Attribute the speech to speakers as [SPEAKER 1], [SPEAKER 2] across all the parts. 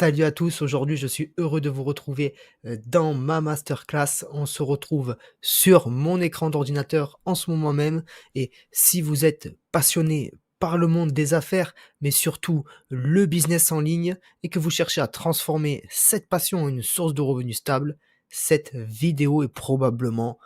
[SPEAKER 1] Salut à tous, aujourd'hui je suis heureux de vous retrouver dans ma masterclass. On se retrouve sur mon écran d'ordinateur en ce moment même et si vous êtes passionné par le monde des affaires, mais surtout le business en ligne et que vous cherchez à transformer cette passion en une source de revenus stable, cette vidéo est probablement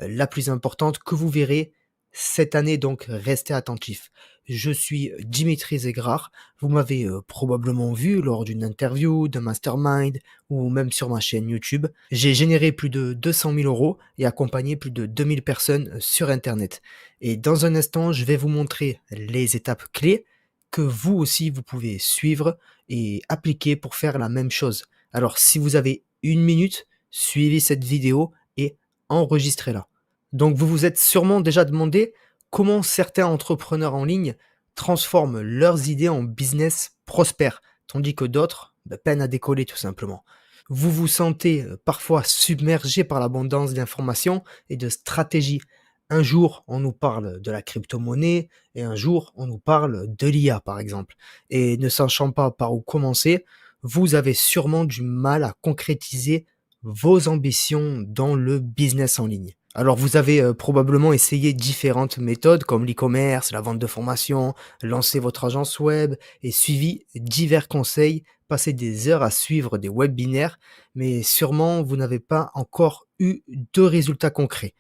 [SPEAKER 1] la plus importante que vous verrez cette année, donc restez attentifs. Je suis Dimitri Zegrar. Vous m'avez probablement vu lors d'une interview, d'un mastermind ou même sur ma chaîne YouTube. J'ai généré plus de 200 000 euros et accompagné plus de 2000 personnes sur Internet. Et dans un instant, je vais vous montrer les étapes clés que vous aussi vous pouvez suivre et appliquer pour faire la même chose. Alors si vous avez une minute, suivez cette vidéo et enregistrez-la. Donc vous vous êtes sûrement déjà demandé comment certains entrepreneurs en ligne transforment leurs idées en business prospères, tandis que d'autres peinent à décoller tout simplement. Vous vous sentez parfois submergé par l'abondance d'informations et de stratégies. Un jour, on nous parle de la crypto-monnaie et un jour, on nous parle de l'IA par exemple. Et ne sachant pas par où commencer, vous avez sûrement du mal à concrétiser vos ambitions dans le business en ligne. Alors vous avez probablement essayé différentes méthodes comme l'e-commerce, la vente de formation, lancer votre agence web et suivi divers conseils, passé des heures à suivre des webinaires, mais sûrement vous n'avez pas encore eu de résultats concrets.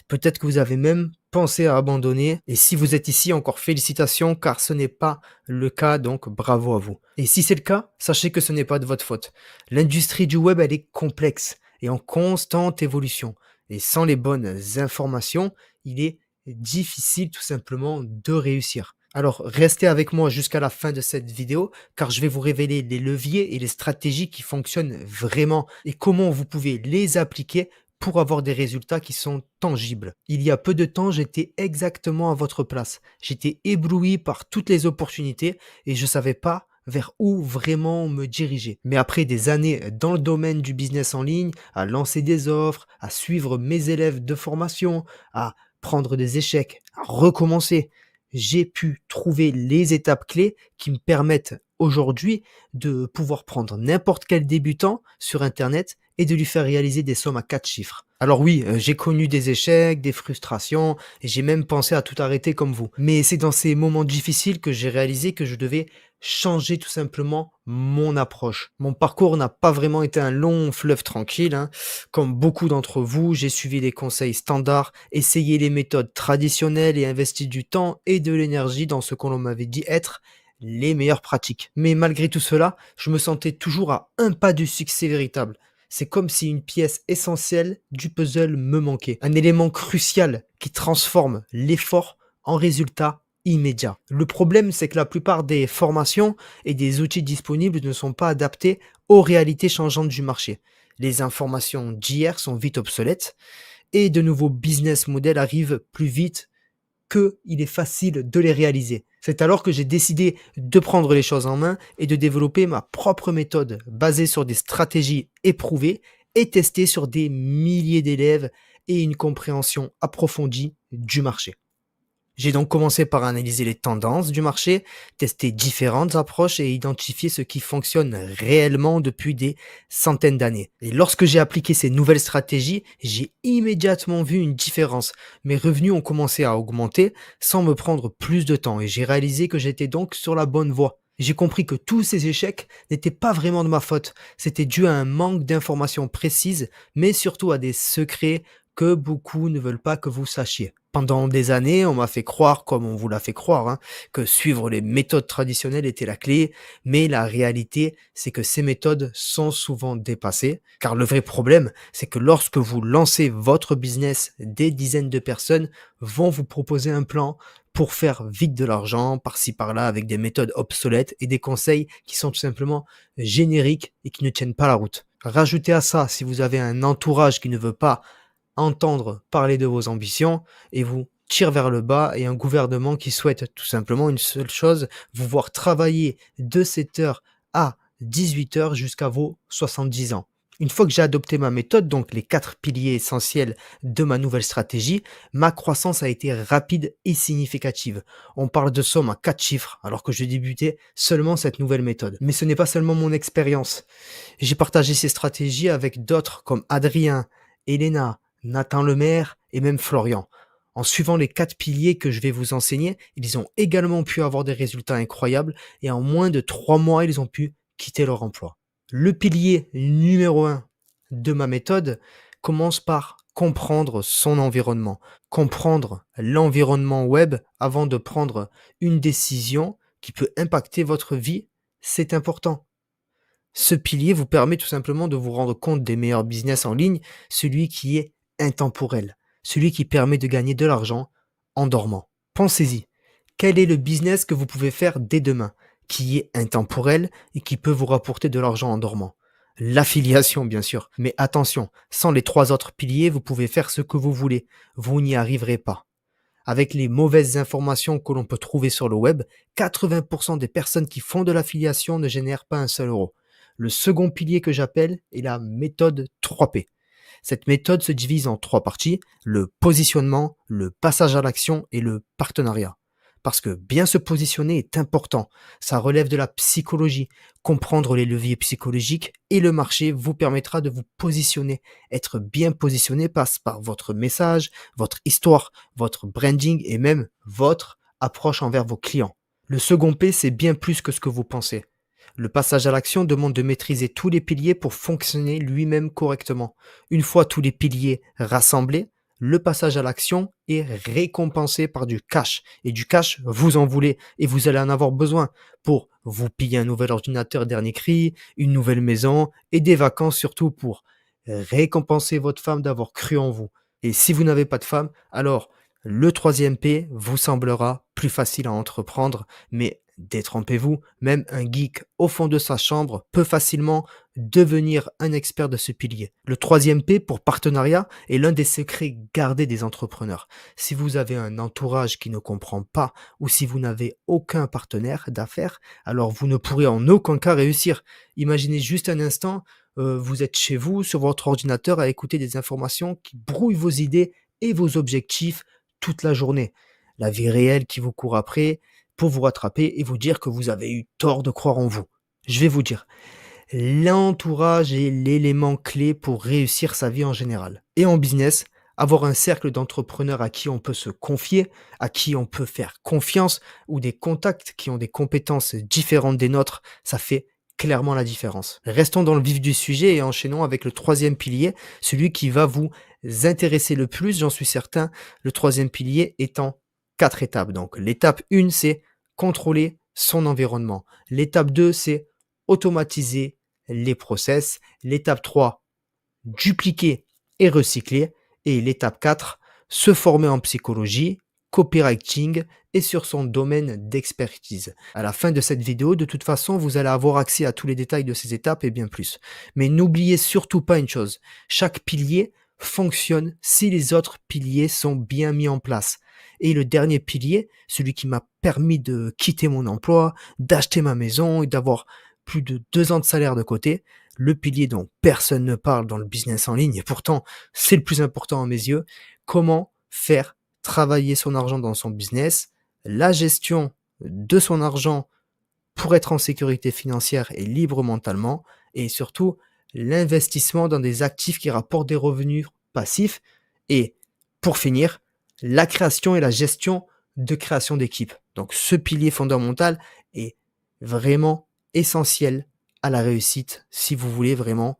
[SPEAKER 1] Peut-être que vous avez même pensé à abandonner et si vous êtes ici, encore félicitations car ce n'est pas le cas, donc bravo à vous. Et si c'est le cas, sachez que ce n'est pas de votre faute. L'industrie du web, elle est complexe et en constante évolution. Et sans les bonnes informations, il est difficile tout simplement de réussir. Alors restez avec moi jusqu'à la fin de cette vidéo car je vais vous révéler les leviers et les stratégies qui fonctionnent vraiment et comment vous pouvez les appliquer pour avoir des résultats qui sont tangibles. Il y a peu de temps, j'étais exactement à votre place. J'étais ébloui par toutes les opportunités et je ne savais pas vers où vraiment me diriger. Mais après des années dans le domaine du business en ligne, à lancer des offres, à suivre mes élèves de formation, à prendre des échecs, à recommencer, j'ai pu trouver les étapes clés qui me permettent aujourd'hui de pouvoir prendre n'importe quel débutant sur Internet et de lui faire réaliser des sommes à 4 chiffres. Alors oui, j'ai connu des échecs, des frustrations, et j'ai même pensé à tout arrêter comme vous. Mais c'est dans ces moments difficiles que j'ai réalisé que je devais changer tout simplement mon approche. Mon parcours n'a pas vraiment été un long fleuve tranquille, hein. Comme beaucoup d'entre vous, j'ai suivi les conseils standards, essayé les méthodes traditionnelles et investi du temps et de l'énergie dans ce que l'on m'avait dit être les meilleures pratiques. Mais malgré tout cela, je me sentais toujours à un pas du succès véritable. C'est comme si une pièce essentielle du puzzle me manquait. Un élément crucial qui transforme l'effort en résultat immédiat. Le problème, c'est que la plupart des formations et des outils disponibles ne sont pas adaptés aux réalités changeantes du marché. Les informations d'hier sont vite obsolètes et de nouveaux business models arrivent plus vite qu'il est facile de les réaliser. C'est alors que j'ai décidé de prendre les choses en main et de développer ma propre méthode basée sur des stratégies éprouvées et testées sur des milliers d'élèves et une compréhension approfondie du marché. J'ai donc commencé par analyser les tendances du marché, tester différentes approches et identifier ce qui fonctionne réellement depuis des centaines d'années. Et lorsque j'ai appliqué ces nouvelles stratégies, j'ai immédiatement vu une différence. Mes revenus ont commencé à augmenter sans me prendre plus de temps et j'ai réalisé que j'étais donc sur la bonne voie. J'ai compris que tous ces échecs n'étaient pas vraiment de ma faute. C'était dû à un manque d'informations précises, mais surtout à des secrets que beaucoup ne veulent pas que vous sachiez. Pendant des années, on m'a fait croire, comme on vous l'a fait croire, hein, que suivre les méthodes traditionnelles était la clé, mais la réalité, c'est que ces méthodes sont souvent dépassées, car le vrai problème, c'est que lorsque vous lancez votre business, des dizaines de personnes vont vous proposer un plan pour faire vite de l'argent, par-ci par-là, avec des méthodes obsolètes et des conseils qui sont tout simplement génériques et qui ne tiennent pas la route. Rajoutez à ça, si vous avez un entourage qui ne veut pas entendre parler de vos ambitions et vous tire vers le bas et un gouvernement qui souhaite tout simplement une seule chose, vous voir travailler de 7 heures à 18 heures jusqu'à vos 70 ans. Une fois que j'ai adopté ma méthode, donc les 4 piliers essentiels de ma nouvelle stratégie, ma croissance a été rapide et significative. On parle de sommes à 4 chiffres alors que je débutais seulement cette nouvelle méthode. Mais ce n'est pas seulement mon expérience. J'ai partagé ces stratégies avec d'autres comme Adrien, Elena, Nathan Lemaire et même Florian. En suivant les 4 piliers que je vais vous enseigner, ils ont également pu avoir des résultats incroyables et en moins de 3 mois, ils ont pu quitter leur emploi. Le pilier numéro un de ma méthode commence par comprendre son environnement, comprendre l'environnement web avant de prendre une décision qui peut impacter votre vie, c'est important. Ce pilier vous permet tout simplement de vous rendre compte des meilleurs business en ligne, celui qui est intemporel, celui qui permet de gagner de l'argent en dormant. Pensez-y, quel est le business que vous pouvez faire dès demain, qui est intemporel et qui peut vous rapporter de l'argent en dormant? L'affiliation, bien sûr. Mais attention, sans les 3 autres piliers, vous pouvez faire ce que vous voulez. Vous n'y arriverez pas. Avec les mauvaises informations que l'on peut trouver sur le web, 80% des personnes qui font de l'affiliation ne génèrent pas un seul euro. Le second pilier que j'appelle est la méthode 3P. Cette méthode se divise en 3 parties, le positionnement, le passage à l'action et le partenariat. Parce que bien se positionner est important, ça relève de la psychologie. Comprendre les leviers psychologiques et le marché vous permettra de vous positionner. Être bien positionné passe par votre message, votre histoire, votre branding et même votre approche envers vos clients. Le second P, c'est bien plus que ce que vous pensez. Le passage à l'action demande de maîtriser tous les piliers pour fonctionner lui-même correctement. Une fois tous les piliers rassemblés, le passage à l'action est récompensé par du cash. Et du cash, vous en voulez et vous allez en avoir besoin pour vous piller un nouvel ordinateur dernier cri, une nouvelle maison et des vacances surtout pour récompenser votre femme d'avoir cru en vous. Et si vous n'avez pas de femme, alors le troisième P vous semblera plus facile à entreprendre, mais détrompez-vous, même un geek au fond de sa chambre peut facilement devenir un expert de ce pilier. Le troisième P pour partenariat est l'un des secrets gardés des entrepreneurs. Si vous avez un entourage qui ne comprend pas ou si vous n'avez aucun partenaire d'affaires, alors vous ne pourrez en aucun cas réussir. Imaginez juste un instant, vous êtes chez vous, sur votre ordinateur, à écouter des informations qui brouillent vos idées et vos objectifs toute la journée. La vie réelle qui vous court après pour vous rattraper et vous dire que vous avez eu tort de croire en vous. Je vais vous dire, l'entourage est l'élément clé pour réussir sa vie en général. Et en business, avoir un cercle d'entrepreneurs à qui on peut se confier, à qui on peut faire confiance, ou des contacts qui ont des compétences différentes des nôtres, ça fait clairement la différence. Restons dans le vif du sujet et enchaînons avec le troisième pilier, celui qui va vous intéresser le plus, j'en suis certain, le troisième pilier étant 4 étapes. Donc l'étape 1, c'est contrôler son environnement. L'étape 2, c'est automatiser les process. L'étape 3, dupliquer et recycler. Et l'étape 4, se former en psychologie, copywriting et sur son domaine d'expertise. À la fin de cette vidéo, de toute façon, vous allez avoir accès à tous les détails de ces étapes et bien plus. Mais n'oubliez surtout pas une chose, chaque pilier fonctionne si les autres piliers sont bien mis en place. Et le dernier pilier, celui qui m'a permis de quitter mon emploi, d'acheter ma maison et d'avoir plus de 2 ans de salaire de côté, le pilier dont personne ne parle dans le business en ligne, et pourtant c'est le plus important à mes yeux, comment faire travailler son argent dans son business, la gestion de son argent pour être en sécurité financière et libre mentalement, et surtout l'investissement dans des actifs qui rapportent des revenus passifs, et pour finir, la création et la gestion de création d'équipe. Donc ce pilier fondamental est vraiment essentiel à la réussite si vous voulez vraiment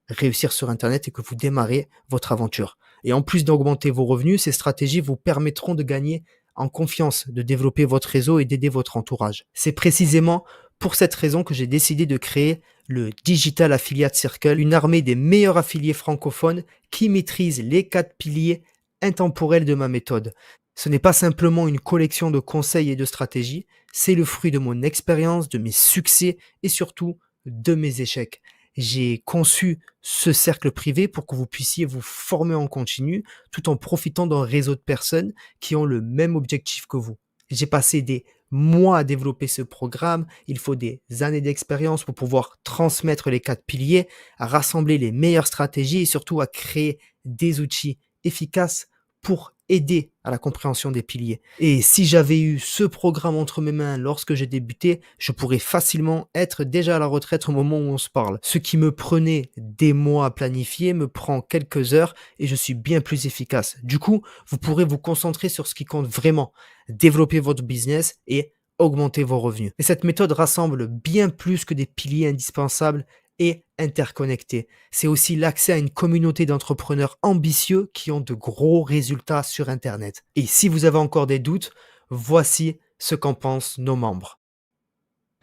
[SPEAKER 1] réussir sur Internet et que vous démarrez votre aventure. Et en plus d'augmenter vos revenus, ces stratégies vous permettront de gagner en confiance, de développer votre réseau et d'aider votre entourage. C'est précisément pour cette raison que j'ai décidé de créer le Digital Affiliate Circle, une armée des meilleurs affiliés francophones qui maîtrisent les 4 piliers intemporels de ma méthode. Ce n'est pas simplement une collection de conseils et de stratégies, c'est le fruit de mon expérience, de mes succès et surtout de mes échecs. J'ai conçu ce cercle privé pour que vous puissiez vous former en continu tout en profitant d'un réseau de personnes qui ont le même objectif que vous. J'ai passé des mois à développer ce programme, il faut des années d'expérience pour pouvoir transmettre les 4 piliers, à rassembler les meilleures stratégies et surtout à créer des outils efficaces pour aider à la compréhension des piliers. Et si j'avais eu ce programme entre mes mains lorsque j'ai débuté, je pourrais facilement être déjà à la retraite au moment où on se parle. Ce qui me prenait des mois à planifier me prend quelques heures et je suis bien plus efficace. Du coup, vous pourrez vous concentrer sur ce qui compte vraiment, développer votre business et augmenter vos revenus. Et cette méthode rassemble bien plus que des piliers indispensables et interconnectés. C'est aussi l'accès à une communauté d'entrepreneurs ambitieux qui ont de gros résultats sur Internet. Et si vous avez encore des doutes, voici ce qu'en pensent nos membres.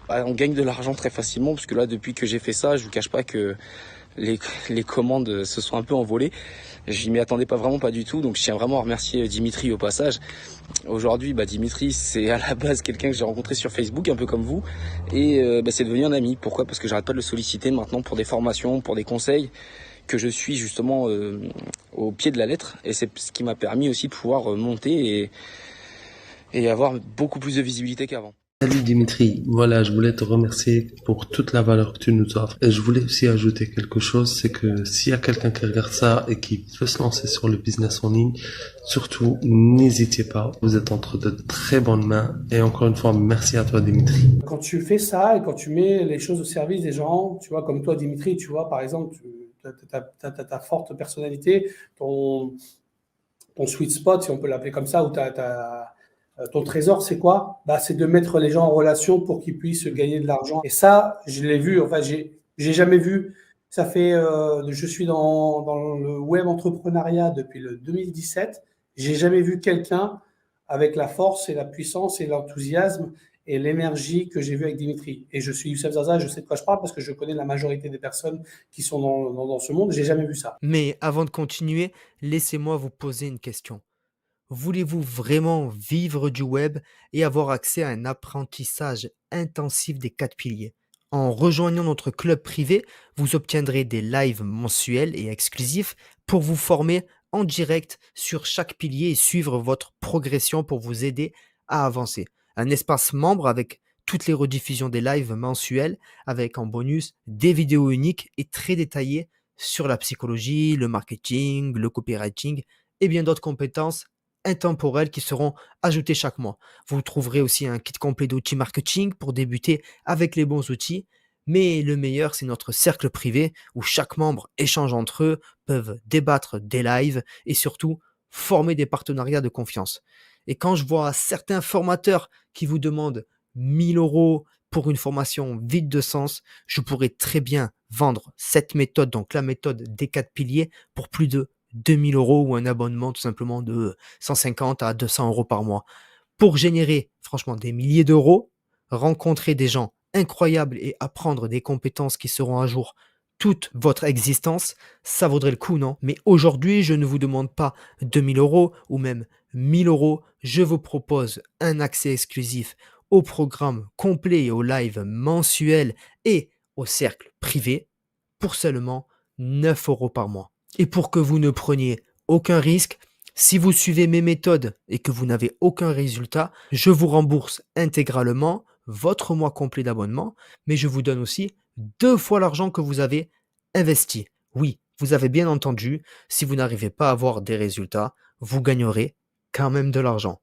[SPEAKER 2] Bah, on gagne de l'argent très facilement parce que là, depuis que j'ai fait ça, je vous cache pas que les, les commandes se sont un peu envolées. Je m'y attendais pas vraiment pas du tout, donc je tiens vraiment à remercier Dimitri au passage. Aujourd'hui, Dimitri, c'est à la base quelqu'un que j'ai rencontré sur Facebook, un peu comme vous, et c'est devenu un ami. Pourquoi? Parce que j'arrête pas de le solliciter maintenant pour des formations, pour des conseils, que je suis justement au pied de la lettre, et c'est ce qui m'a permis aussi de pouvoir monter et avoir beaucoup plus de visibilité qu'avant.
[SPEAKER 3] Salut Dimitri, voilà, je voulais te remercier pour toute la valeur que tu nous offres. Et je voulais aussi ajouter quelque chose, c'est que s'il y a quelqu'un qui regarde ça et qui veut se lancer sur le business en ligne, surtout n'hésitez pas, vous êtes entre de très bonnes mains. Et encore une fois, merci à toi Dimitri.
[SPEAKER 4] Quand tu fais ça et quand tu mets les choses au service des gens, tu vois, comme toi Dimitri, tu vois, par exemple, tu as ta forte personnalité, ton sweet spot, si on peut l'appeler comme ça, ou ton trésor, c'est quoi? C'est de mettre les gens en relation pour qu'ils puissent gagner de l'argent. Et ça, je l'ai vu, enfin, j'ai jamais vu. Ça fait, je suis dans le web entrepreneuriat depuis le 2017. J'ai jamais vu quelqu'un avec la force et la puissance et l'enthousiasme et l'énergie que j'ai vu avec Dimitri. Et je suis Youssef Zaza, je sais de quoi je parle parce que je connais la majorité des personnes qui sont dans ce monde. J'ai jamais vu ça.
[SPEAKER 1] Mais avant de continuer, laissez-moi vous poser une question. Voulez-vous vraiment vivre du web et avoir accès à un apprentissage intensif des 4 piliers? En rejoignant notre club privé, vous obtiendrez des lives mensuels et exclusifs pour vous former en direct sur chaque pilier et suivre votre progression pour vous aider à avancer. Un espace membre avec toutes les rediffusions des lives mensuels, avec en bonus des vidéos uniques et très détaillées sur la psychologie, le marketing, le copywriting et bien d'autres compétences intemporelles qui seront ajoutées chaque mois. Vous trouverez aussi un kit complet d'outils marketing pour débuter avec les bons outils. Mais le meilleur, c'est notre cercle privé où chaque membre échange entre eux, peuvent débattre des lives et surtout former des partenariats de confiance. Et quand je vois certains formateurs qui vous demandent 1 000 € pour une formation vide de sens, je pourrais très bien vendre cette méthode, donc la méthode des 4 piliers, pour plus de 2 000 € ou un abonnement tout simplement de 150 à 200 € par mois. Pour générer franchement des milliers d'euros, rencontrer des gens incroyables et apprendre des compétences qui seront à jour toute votre existence, ça vaudrait le coup, non? Mais aujourd'hui, je ne vous demande pas 2 000 € ou même 1 000 €. Je vous propose un accès exclusif au programme complet et au live mensuel et au cercle privé pour seulement 9 € par mois. Et pour que vous ne preniez aucun risque, si vous suivez mes méthodes et que vous n'avez aucun résultat, je vous rembourse intégralement votre mois complet d'abonnement, mais je vous donne aussi 2 fois l'argent que vous avez investi. Oui, vous avez bien entendu, si vous n'arrivez pas à avoir des résultats, vous gagnerez quand même de l'argent.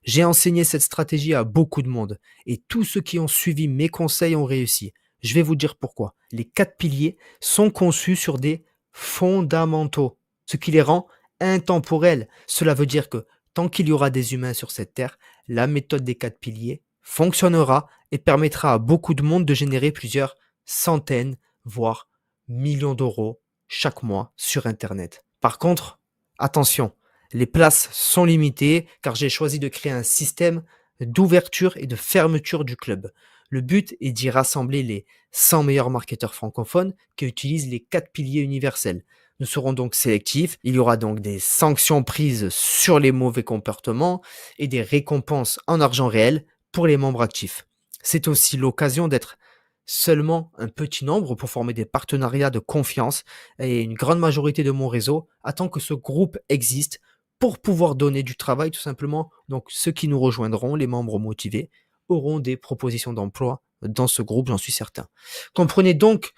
[SPEAKER 1] J'ai enseigné cette stratégie à beaucoup de monde et tous ceux qui ont suivi mes conseils ont réussi. Je vais vous dire pourquoi. Les 4 piliers sont conçus sur des fondamentaux, ce qui les rend intemporels. Cela veut dire que tant qu'il y aura des humains sur cette terre, la méthode des 4 piliers fonctionnera et permettra à beaucoup de monde de générer plusieurs centaines, voire millions d'euros chaque mois sur Internet. Par contre, attention, les places sont limitées car j'ai choisi de créer un système d'ouverture et de fermeture du club. Le but est d'y rassembler les 100 meilleurs marketeurs francophones qui utilisent les 4 piliers universels. Nous serons donc sélectifs, il y aura donc des sanctions prises sur les mauvais comportements et des récompenses en argent réel pour les membres actifs. C'est aussi l'occasion d'être seulement un petit nombre pour former des partenariats de confiance et une grande majorité de mon réseau attend que ce groupe existe pour pouvoir donner du travail tout simplement. Donc ceux qui nous rejoindront, les membres motivés, auront des propositions d'emploi dans ce groupe, j'en suis certain. Comprenez donc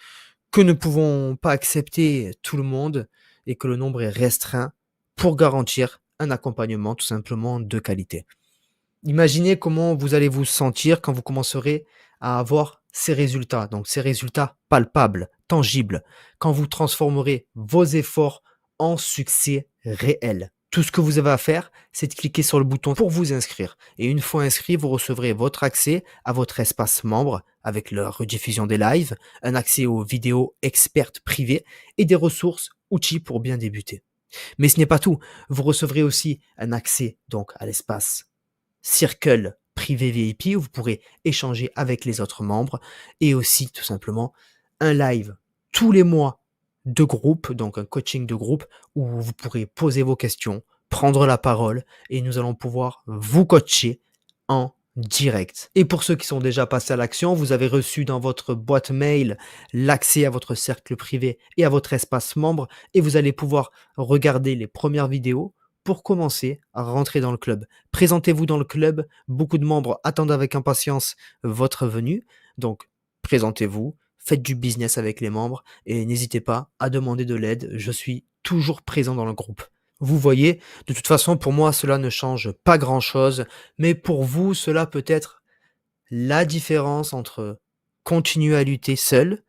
[SPEAKER 1] que nous ne pouvons pas accepter tout le monde et que le nombre est restreint pour garantir un accompagnement tout simplement de qualité. Imaginez comment vous allez vous sentir quand vous commencerez à avoir ces résultats, donc ces résultats palpables, tangibles, quand vous transformerez vos efforts en succès réel. Tout ce que vous avez à faire, c'est de cliquer sur le bouton pour vous inscrire. Et une fois inscrit, vous recevrez votre accès à votre espace membre avec la rediffusion des lives, un accès aux vidéos expertes privées et des ressources, outils pour bien débuter. Mais ce n'est pas tout. Vous recevrez aussi un accès donc à l'espace Circle privé VIP où vous pourrez échanger avec les autres membres et aussi tout simplement un live tous les mois de groupe, donc un coaching de groupe où vous pourrez poser vos questions, prendre la parole et nous allons pouvoir vous coacher en direct. Et pour ceux qui sont déjà passés à l'action, vous avez reçu dans votre boîte mail l'accès à votre cercle privé et à votre espace membre et vous allez pouvoir regarder les premières vidéos pour commencer à rentrer dans le club. Présentez-vous dans le club, beaucoup de membres attendent avec impatience votre venue, donc présentez-vous, faites du business avec les membres et n'hésitez pas à demander de l'aide, je suis toujours présent dans le groupe. Vous voyez, de toute façon pour moi cela ne change pas grand-chose, mais pour vous cela peut être la différence entre continuer à lutter seul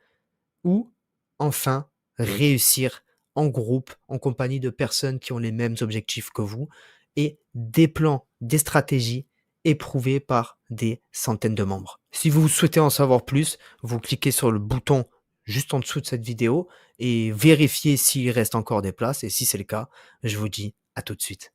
[SPEAKER 1] ou enfin réussir en groupe, en compagnie de personnes qui ont les mêmes objectifs que vous et des plans, des stratégies éprouvées par des centaines de membres. Si vous souhaitez en savoir plus, vous cliquez sur le bouton juste en dessous de cette vidéo et vérifiez s'il reste encore des places et si c'est le cas, je vous dis à tout de suite.